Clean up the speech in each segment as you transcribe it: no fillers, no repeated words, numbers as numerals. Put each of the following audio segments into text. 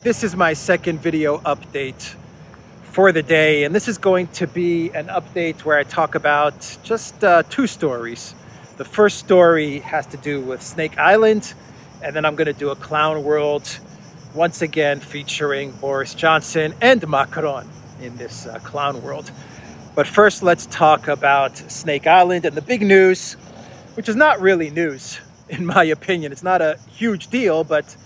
This is my second video update for the day, and this is going to be an update where I talk about just two stories. The first story has to do with Snake Island, and then I'm going to do a clown world, once again featuring Boris Johnson and Macron in this clown world. But first, let's talk about Snake Island and the big news, which is not really news, in my opinion. It's not a huge deal, but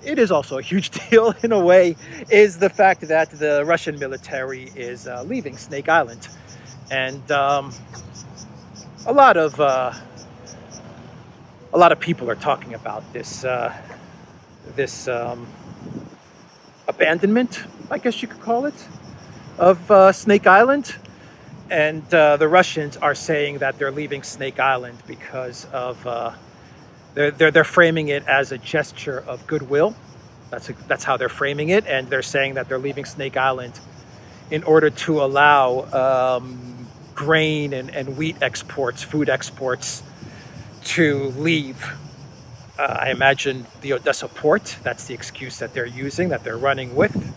it is also a huge deal in a way, is the fact that the Russian military is leaving Snake Island. And a lot of people are talking about this abandonment, I guess you could call it, of Snake Island. And the Russians are saying that they're leaving Snake Island because of they're framing it as a gesture of goodwill. That's how they're framing it, and they're saying that they're leaving Snake Island in order to allow grain and wheat exports, food exports, to leave. I imagine the Odessa port. That's the excuse that they're using, that they're running with.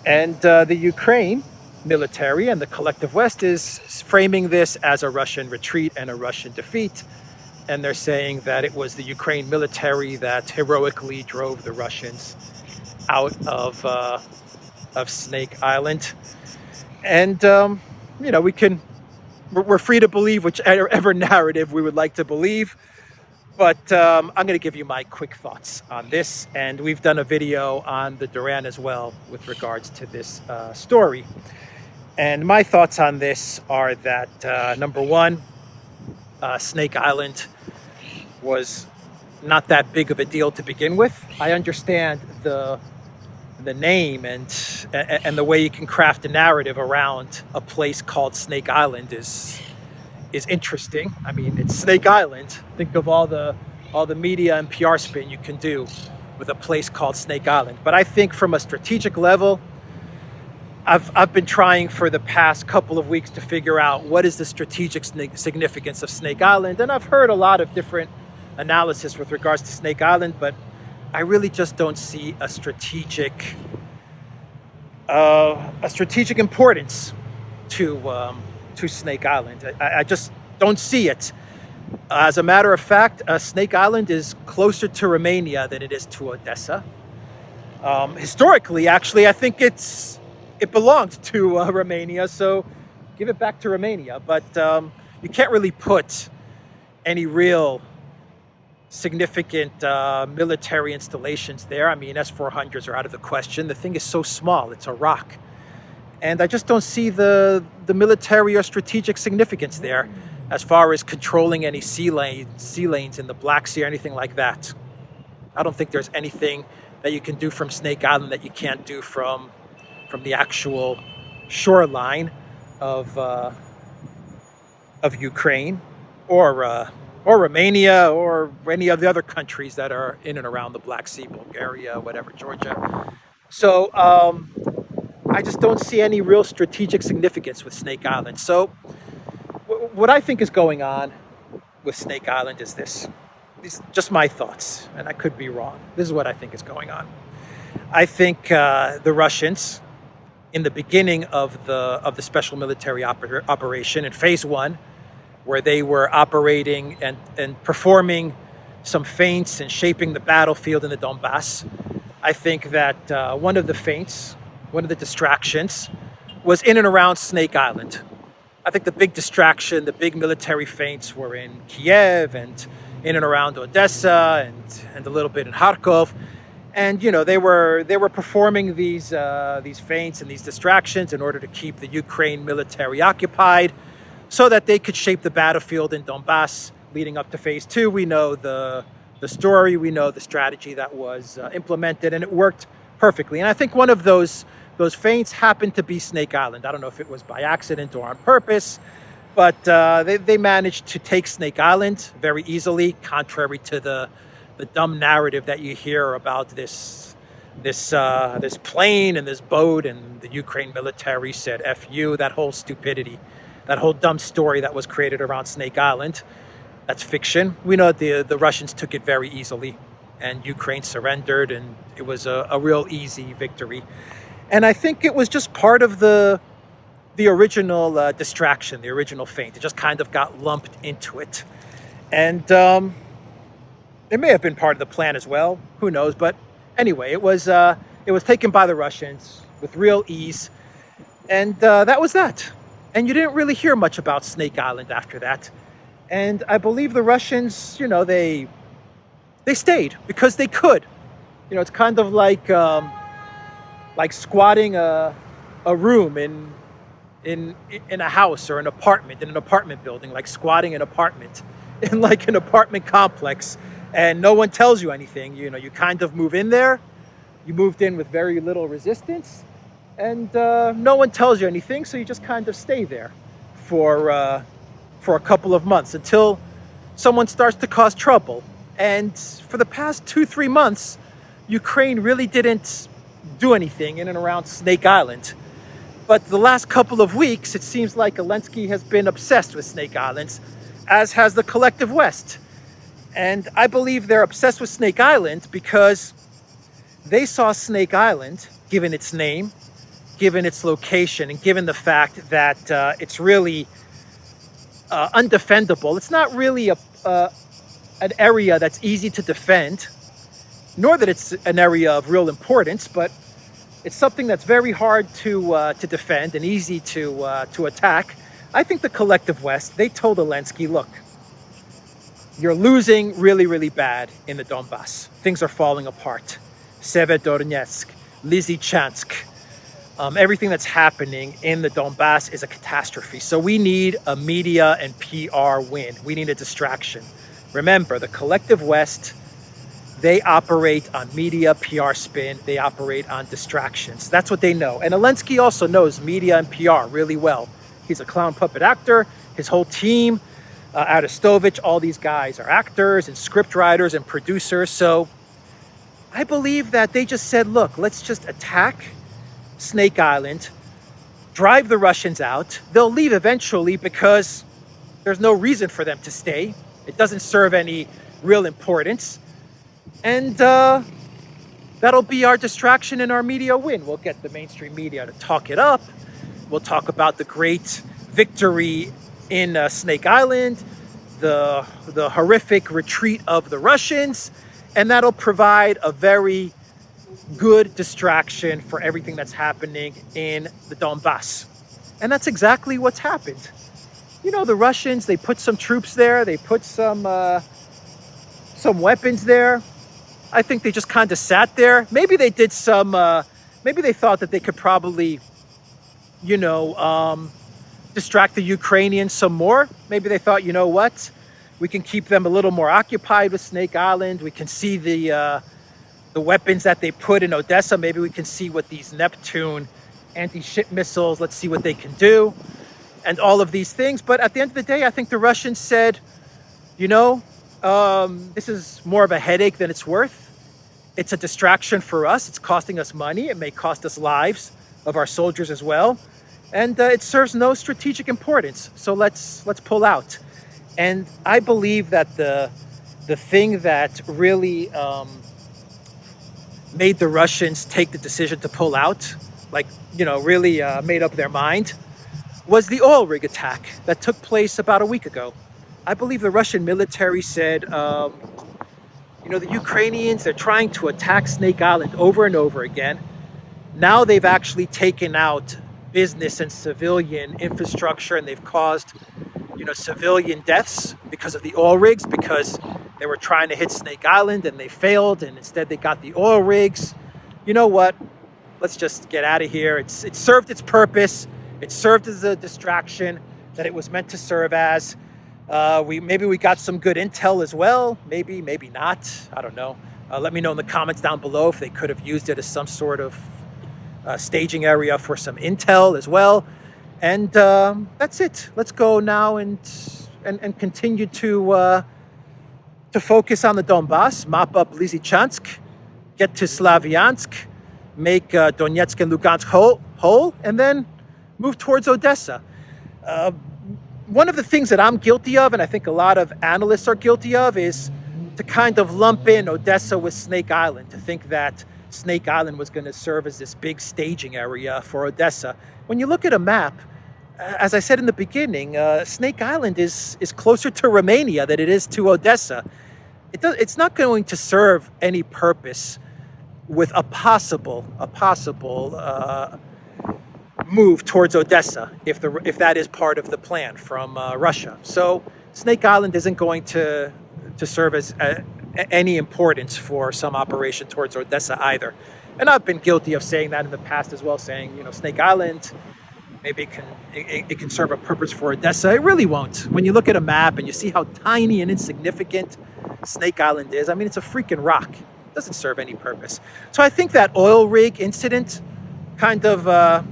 And the Ukraine military and the collective West is framing this as a Russian retreat and a Russian defeat. And they're saying that it was the Ukraine military that heroically drove the Russians out of Snake Island. And we're free to believe whichever narrative we would like to believe. But I'm going to give you my quick thoughts on this. And we've done a video on the Duran as well with regards to this story. And my thoughts on this are that, number one, Snake Island was not that big of a deal to begin with. I understand the name and the way you can craft a narrative around a place called Snake Island is interesting. I mean, it's Snake Island. Think of all the media and PR spin you can do with a place called Snake Island. But I think from a strategic level, I've been trying for the past couple of weeks to figure out what is the strategic significance of Snake Island. And I've heard a lot of different analysis with regards to Snake Island, but I really just don't see a strategic importance to Snake Island. I just don't see it. As a matter of fact, Snake Island is closer to Romania than it is to Odessa. Historically, actually, I think it belonged to Romania, so give it back to Romania. But you can't really put any real significant military installations there. I mean, S-400s are out of the question. The thing is so small, it's a rock. And I just don't see the military or strategic significance there as far as controlling any sea lanes in the Black Sea or anything like that. I don't think there's anything that you can do from Snake Island that you can't do from the actual shoreline of Ukraine or Romania or any of the other countries that are in and around the Black Sea, Bulgaria, whatever, Georgia. So I just don't see any real strategic significance with Snake Island. So what I think is going on with Snake Island is this. These are just my thoughts, and I could be wrong. This is what I think is going on. I think the Russians, in the beginning of the special military operation in phase one, where they were operating and performing some feints and shaping the battlefield in the Donbass, I think that one of the feints, one of the distractions, was in and around Snake Island. I think the big distraction, the big military feints were in Kiev and in and around Odessa and a little bit in Kharkov. And they were performing these feints and these distractions in order to keep the Ukraine military occupied, so that they could shape the battlefield in Donbass leading up to phase two. We know the story, we know the strategy that was implemented, and it worked perfectly. And I think one of those feints happened to be Snake Island. I don't know if it was by accident or on purpose, but they managed to take Snake Island very easily, contrary to the dumb narrative that you hear about this plane and this boat, and the Ukraine military said F you, that whole stupidity, that whole dumb story that was created around Snake Island. That's fiction. We know the Russians took it very easily. and Ukraine surrendered, and it was a real easy victory. And I think it was just part of the original distraction, the original feint. It just kind of got lumped into it. And it may have been part of the plan as well. Who knows? But anyway, it was taken by the Russians with real ease. And that was that. And you didn't really hear much about Snake Island after that. And I believe the Russians, they stayed because they could. It's kind of like squatting a room in a house or an apartment, in an apartment building, like squatting an apartment in like an apartment complex, and no one tells you anything. You kind of move in there. You moved in with very little resistance, and no one tells you anything, so you just kind of stay there for a couple of months until someone starts to cause trouble. And for the past 2-3 months, Ukraine really didn't do anything in and around Snake Island. But the last couple of weeks, it seems like Zelensky has been obsessed with Snake Islands, as has the collective West. And I believe they're obsessed with Snake Island because they saw Snake Island, given its name, given its location, and given the fact that it's really undefendable. It's not really an area that's easy to defend, nor that it's an area of real importance, but it's something that's very hard to defend and easy to attack. I think the collective West, they told Zelensky, look, you're losing really, really bad in the Donbas. Things are falling apart. Severodonetsk, Lysychansk, everything that's happening in the Donbass is a catastrophe. So we need a media and PR win. We need a distraction. Remember, the collective West, they operate on media, PR spin. They operate on distractions. That's what they know. And Zelensky also knows media and PR really well. He's a clown puppet actor. His whole team, Arestowicz, all these guys are actors and script writers and producers. So I believe that they just said, look, let's just attack Snake Island, drive the Russians out. They'll leave eventually because there's no reason for them to stay. It doesn't serve any real importance. And that'll be our distraction and our media win. We'll get the mainstream media to talk it up. We'll talk about the great victory in Snake Island, the horrific retreat of the Russians, and that'll provide a very good distraction for everything that's happening in the Donbass. And that's exactly what's happened. The Russians, they put some troops there. They put some weapons there. I think they just kind of sat there. Maybe they did some, maybe they thought that they could probably, distract the Ukrainians some more. Maybe they thought, what? We can keep them a little more occupied with Snake Island. We can see the weapons that they put in Odessa. Maybe we can see what these Neptune anti-ship missiles, let's see what they can do. And all of these things. But at the end of the day, I think the Russians said, this is more of a headache than it's worth. It's a distraction for us. It's costing us money. It may cost us lives of our soldiers as well. And it serves no strategic importance. So let's pull out. And I believe that the thing that really made the Russians take the decision to pull out, really made up their mind, was the oil rig attack that took place about a week ago. I believe the Russian military said, the Ukrainians, they're trying to attack Snake Island over and over again. Now they've actually taken out business and civilian infrastructure, and they've caused, civilian deaths because of the oil rigs, because they were trying to hit Snake Island and they failed, and instead they got the oil rigs. You know what? Let's just get out of here. It served its purpose. It served as a distraction that it was meant to serve as. Maybe we got some good intel as well. Maybe not. I don't know. Let me know in the comments down below if they could have used it as some sort of staging area for some intel as well. And that's it. Let's go now and continue to focus on the Donbas, mop up Lysychansk, get to Slavyansk, make Donetsk and Lugansk whole, and then move towards Odessa. One of the things that I'm guilty of, and I think a lot of analysts are guilty of, is to kind of lump in Odessa with Snake Island, to think that Snake Island was going to serve as this big staging area for Odessa. When you look at a map, as I said in the beginning, Snake Island is closer to Romania than it is to Odessa. It's not going to serve any purpose with a possible move towards Odessa if that is part of the plan from Russia. So Snake Island isn't going to serve as any importance for some operation towards Odessa either. And I've been guilty of saying that in the past as well, saying, Snake Island, maybe it can serve a purpose for Odessa. It really won't. When you look at a map and you see how tiny and insignificant Snake Island is, I mean, it's a freaking rock. It doesn't serve any purpose. So I think that oil rig incident kind of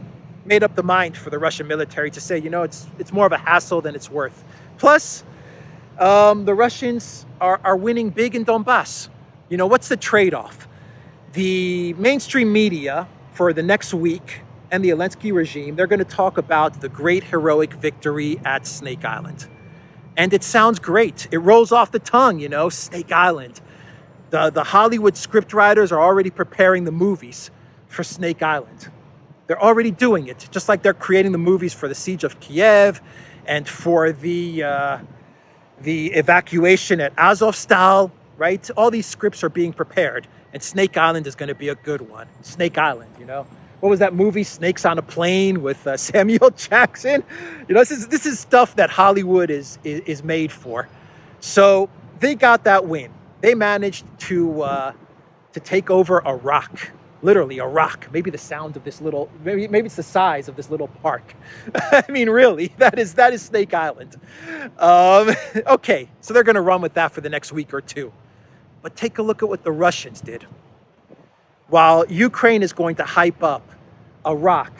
made up the mind for the Russian military to say, it's more of a hassle than it's worth. Plus, the Russians are winning big in Donbass. What's the trade-off? The mainstream media for the next week and the Zelensky regime, they're going to talk about the great heroic victory at Snake Island. And it sounds great. It rolls off the tongue, Snake Island. The Hollywood scriptwriters are already preparing the movies for Snake Island. They're already doing it, just like they're creating the movies for the siege of Kiev and for the evacuation at Azovstal, right? All these scripts are being prepared, and Snake Island is going to be a good one. Snake Island, What was that movie, Snakes on a Plane, with Samuel Jackson? This is stuff that Hollywood is made for. So they got that win. They managed to take over a rock, literally a rock. Maybe the sound of this little, maybe it's the size of this little park. I mean, really, that is Snake Island. Okay, so they're going to run with that for the next week or two. But take a look at what the Russians did. While Ukraine is going to hype up a rock,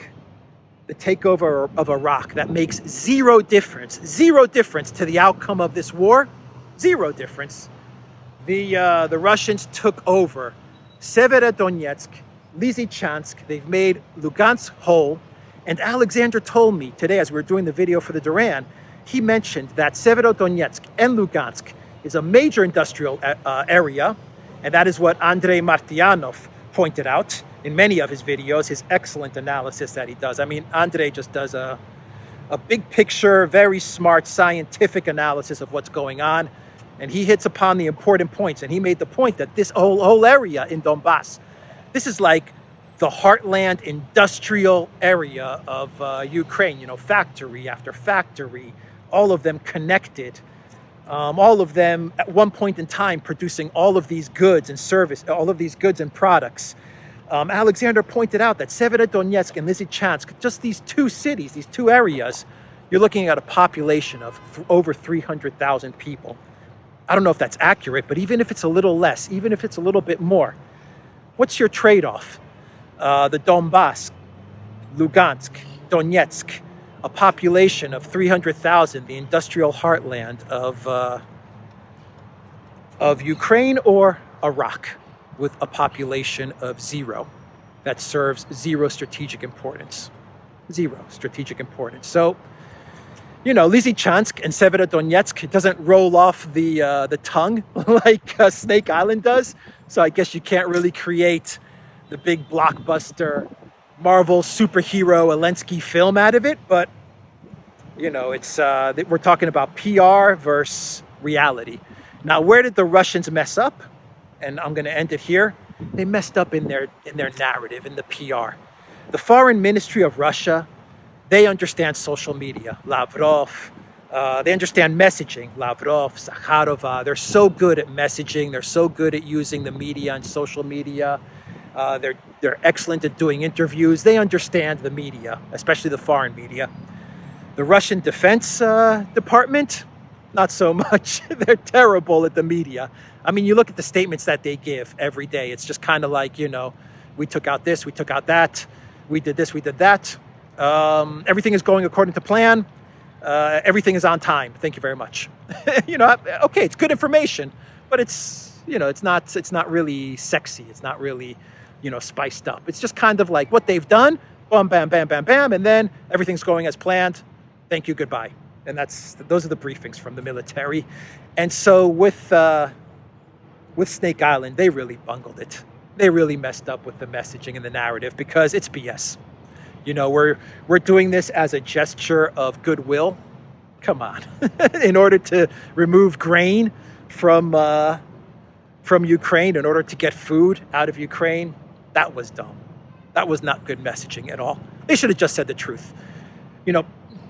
the takeover of a rock that makes zero difference to the outcome of this war, zero difference. The Russians took over Severodonetsk, Lysychansk. They've made Lugansk whole. And Alexander told me today, as we were doing the video for the Duran, he mentioned that Severodonetsk and Lugansk is a major industrial area. And that is what Andrei Martyanov pointed out in many of his videos, his excellent analysis that he does. I mean, Andrei just does a big picture, very smart, scientific analysis of what's going on. And he hits upon the important points. And he made the point that this whole area in Donbass, this is like the heartland industrial area of Ukraine, factory after factory, all of them connected, all of them at one point in time producing all of these goods and service, all of these goods and products. Alexander pointed out that Severodonetsk and Lysychansk, just these two cities, these two areas, you're looking at a population of over 300,000 people. I don't know if that's accurate, but even if it's a little less, even if it's a little bit more, what's your trade-off? The Donbass, Lugansk, Donetsk, a population of 300,000, the industrial heartland of Ukraine, or a rock with a population of zero that serves zero strategic importance. Zero strategic importance. So, Lysychansk and Severodonetsk, it doesn't roll off the tongue like Snake Island does. So I guess you can't really create the big blockbuster Marvel superhero Zelensky film out of it. But, it's we're talking about PR versus reality. Now, where did the Russians mess up? And I'm going to end it here. They messed up in their narrative, in the PR. The Foreign Ministry of Russia, they understand social media. Lavrov, they understand messaging. Lavrov, Zakharova, they're so good at messaging. They're so good at using the media and social media. They're excellent at doing interviews. They understand the media, especially the foreign media. The Russian Defense Department, not so much. They're terrible at the media. I mean, you look at the statements that they give every day. It's just kind of like, we took out this, we took out that, we did this, we did that. Everything is going according to plan. Everything is on time. Thank you very much. Okay, it's good information, but it's not really sexy. It's not really, spiced up. It's just kind of like what they've done. Bam, bam, bam, bam, bam, and then everything's going as planned. Thank you, goodbye. And those are the briefings from the military. And so with with Snake Island, they really bungled it. They really messed up with the messaging and the narrative because it's BS. You know, we're doing this as a gesture of goodwill. Come on, in order to remove grain from Ukraine, in order to get food out of Ukraine, that was dumb. That was not good messaging at all. They should have just said the truth. You know,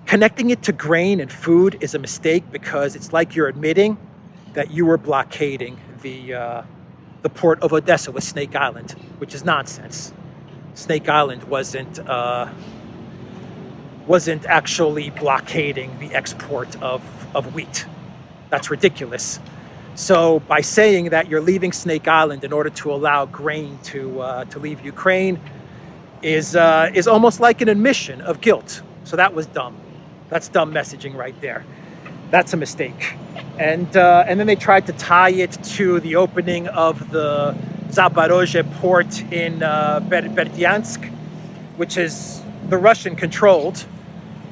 connecting it to grain and food is a mistake because it's like you're admitting that you were blockading the port of Odessa with Snake Island, which is nonsense. Snake Island wasn't actually blockading the export of wheat. That's ridiculous. So by saying that you're leaving Snake Island in order to allow grain to leave Ukraine is almost like an admission of guilt. So that was dumb. That's dumb messaging right there. That's a mistake. And then they tried to tie it to the opening of the Zaporozhye port in Berdyansk, which is the Russian-controlled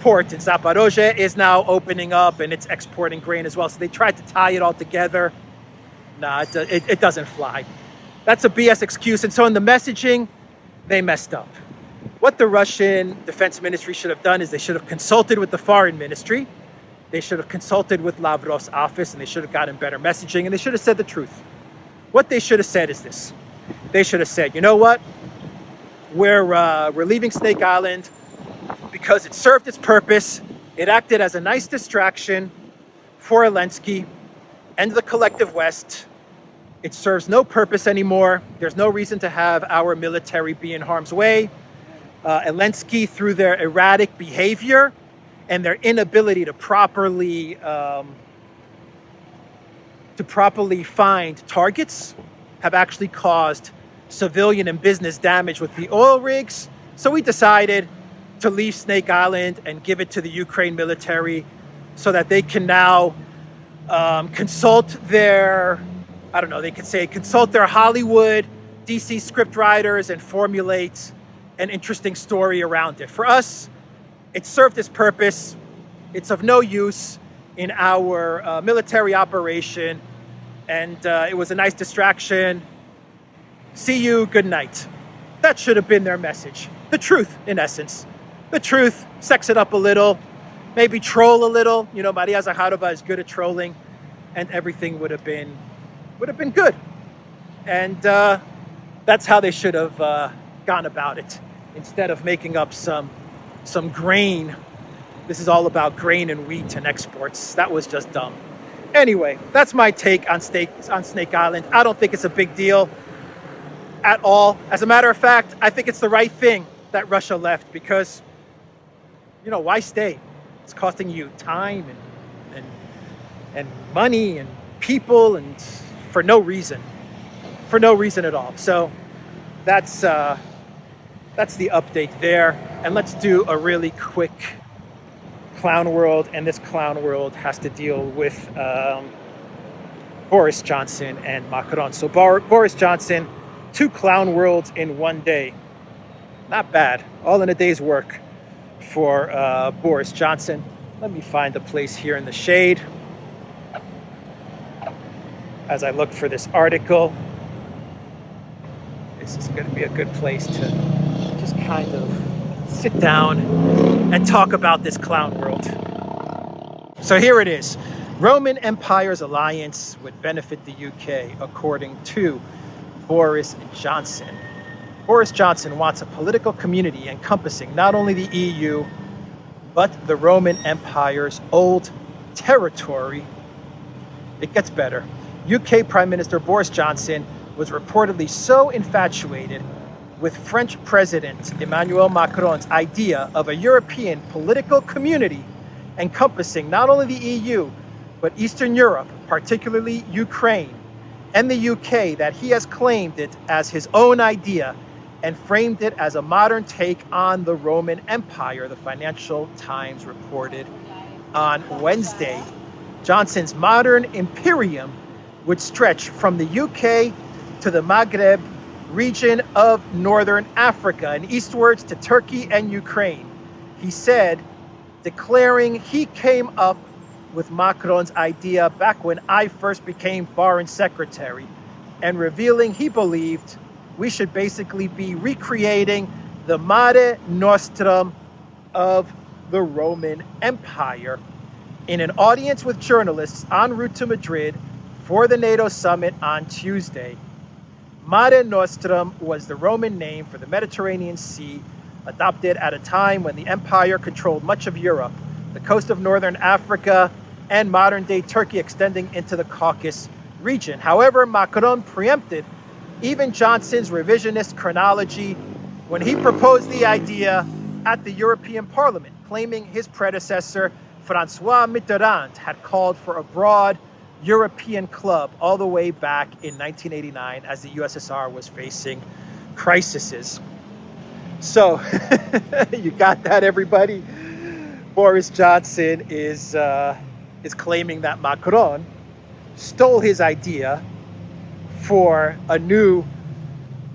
port in Zaporozhye, is now opening up and it's exporting grain as well. So they tried to tie it all together. Nah, it doesn't fly. That's a BS excuse. And so in the messaging, they messed up. What the Russian Defense Ministry should have done is they should have consulted with the Foreign Ministry. They should have consulted with Lavrov's office, and they should have gotten better messaging, and they should have said the truth. What they should have said is this. They should have said, you know what? We're leaving Snake Island because it served its purpose. It acted as a nice distraction for Zelensky and the collective West. It serves no purpose anymore. There's no reason to have our military be in harm's way. Zelensky, through their erratic behavior and their inability to properly find targets, have actually caused civilian and business damage with the oil rigs. So we decided to leave Snake Island and give it to the Ukraine military so that they can now consult their Hollywood DC script writers and formulate an interesting story around it. For us, it served its purpose. It's of no use in our military operation, and it was a nice distraction. See you, good night. That should have been their message. The truth, in essence. The truth, sex it up a little, maybe troll a little. You know, Maria Zakharova is good at trolling, and everything would have been good. And that's how they should have gone about it, instead of making up some grain. This is all about grain and wheat and exports. That was just dumb. Anyway, that's my take on Snake Island. I don't think it's a big deal at all. As a matter of fact, I think it's the right thing that Russia left because, you know, why stay? It's costing you time and money and people, and for no reason at all. So that's the update there. And let's do a really quick clown world, and this clown world has to deal with Boris Johnson and Macron. So Boris Johnson, 2 clown worlds in one day. Not bad. All in a day's work for Boris Johnson. Let me find a place here in the shade as I look for this article. This is going to be a good place to just kind of sit down and talk about this clown world. So here it is. Roman Empire's alliance would benefit the UK, according to Boris Johnson. Boris Johnson wants a political community encompassing not only the EU, but the Roman Empire's old territory. It gets better. UK Prime Minister Boris Johnson was reportedly so infatuated with French President Emmanuel Macron's idea of a European political community encompassing not only the EU, but Eastern Europe, particularly Ukraine, and the UK, that he has claimed it as his own idea and framed it as a modern take on the Roman Empire, the Financial Times reported on Wednesday. Johnson's modern imperium would stretch from the UK to the Maghreb region of northern Africa and eastwards to Turkey and Ukraine. He said, declaring he came up with Macron's idea back when I first became foreign secretary. and revealing he believed we should basically be recreating the Mare Nostrum of the Roman Empire. In an audience with journalists en route to Madrid for the NATO summit on Tuesday, Mare Nostrum was the Roman name for the Mediterranean Sea, adopted at a time when the empire controlled much of Europe, the coast of northern Africa, and modern-day Turkey extending into the Caucasus region. However, Macron preempted even Johnson's revisionist chronology when he proposed the idea at the European Parliament, claiming his predecessor, François Mitterrand, had called for a broad European club all the way back in 1989 as the USSR was facing crises. So, you got that, everybody? Boris Johnson is claiming that Macron stole his idea for a new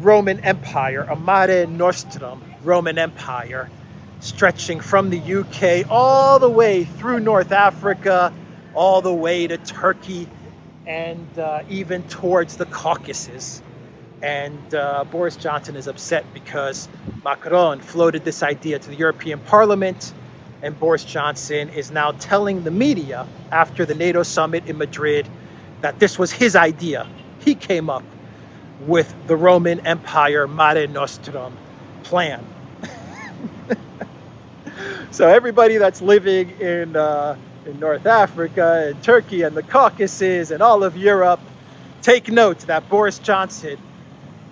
Roman Empire, a Mare Nostrum Roman Empire, stretching from the UK all the way through North Africa, all the way to Turkey, and even towards the Caucasus. And Boris Johnson is upset because Macron floated this idea to the European Parliament, and Boris Johnson is now telling the media after the NATO summit in Madrid that this was his idea. He came up with the Roman Empire Mare Nostrum plan. So everybody that's living in North Africa and Turkey and the Caucasus and all of Europe, take note that Boris Johnson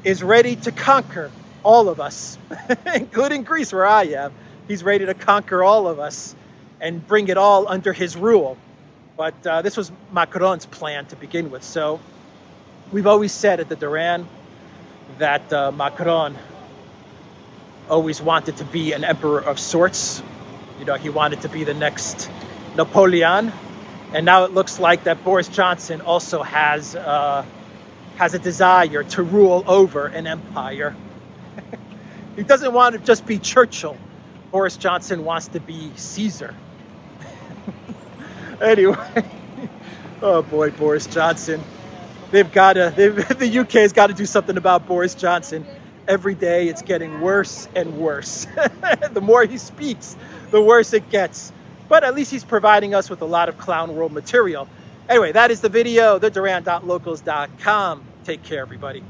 is ready to conquer all of us, including Greece, where I am. He's ready to conquer all of us and bring it all under his rule. But this was Macron's plan to begin with. So we've always said at the Duran that Macron always wanted to be an emperor of sorts. You know, he wanted to be the next Napoleon. And now it looks like that Boris Johnson also has a desire to rule over an empire. He doesn't want to just be Churchill. Boris Johnson wants to be Caesar. Anyway, oh boy, Boris Johnson. The UK has got to do something about Boris Johnson. Every day it's getting worse and worse. The more he speaks, the worse it gets. But at least he's providing us with a lot of clown world material. Anyway, that is the video, theduran.locals.com. Take care, everybody.